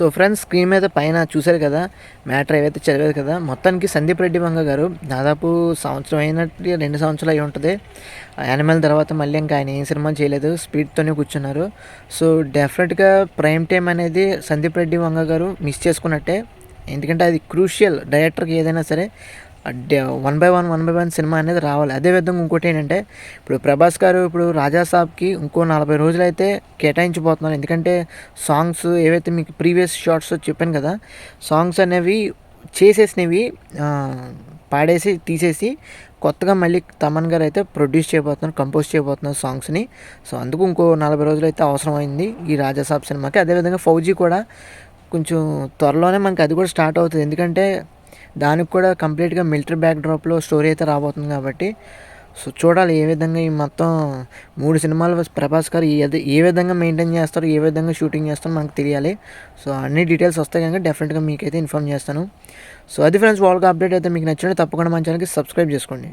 So friends, screen మీద పైన చూశారు కదా, మ్యాటర్ ఏవైతే చదివారు కదా, మొత్తానికి సందీప్ రెడ్డి వంగ గారు దాదాపు సంవత్సరం అయినట్టు 2 సంవత్సరాలు అయి ఉంటుంది. యానిమల్ తర్వాత మళ్ళీ ఇంకా ఆయన ఏం సినిమా చేయలేదు, స్పీడ్తోనే కూర్చున్నారు. సో డెఫినెట్గా ప్రైమ్ టైం అనేది సందీప్ రెడ్డి వంగ గారు మిస్ చేసుకున్నట్టే. ఎందుకంటే అది క్రూషియల్ డైరెక్టర్కి ఏదైనా సరే. 1/1 సినిమా అనేది రావాలి. అదేవిధంగా ఇంకోటి ఏంటంటే, ఇప్పుడు ప్రభాస్ గారు ఇప్పుడు రాజాసాబ్కి ఇంకో 40 రోజులు అయితే కేటాయించబోతున్నారు. ఎందుకంటే సాంగ్స్ ఏవైతే మీకు ప్రీవియస్ షార్ట్స్ చెప్పాను కదా, సాంగ్స్ అనేవి చేసేసినవి పాడేసి తీసేసి కొత్తగా మళ్ళీ తమన్ గారు అయితే ప్రొడ్యూస్ చేయబోతున్నారు, కంపోజ్ చేయబోతున్నారు సాంగ్స్ని. సో అందుకు ఇంకో 40 రోజులు అయితే అవసరమైంది ఈ రాజాసాబ్ సినిమాకి. అదేవిధంగా ఫౌజీ కూడా కొంచెం త్వరలోనే మనకి అది కూడా స్టార్ట్ అవుతుంది. ఎందుకంటే దానికి కూడా కంప్లీట్గా మిలిటరీ బ్యాక్డ్రాప్లో స్టోరీ అయితే రాబోతుంది కాబట్టి. సో చూడాలి ఏ విధంగా ఈ మొత్తం 3 సినిమాలు ప్రభాస్ గారు ఏ విధంగా మెయింటైన్ చేస్తారు, ఏ విధంగా షూటింగ్ చేస్తారో మనకు తెలియాలి. సో అన్ని డీటెయిల్స్ వస్తాయి కనుక డెఫినెట్గా మీకైతే ఇన్ఫార్మ్ చేస్తాను. సో అది ఫ్రెండ్స్, వాళ్ళకి అప్డేట్ అయితే మీకు నచ్చినట్టు తప్పకుండా మన ఛానల్కి సబ్స్క్రైబ్ చేసుకోండి.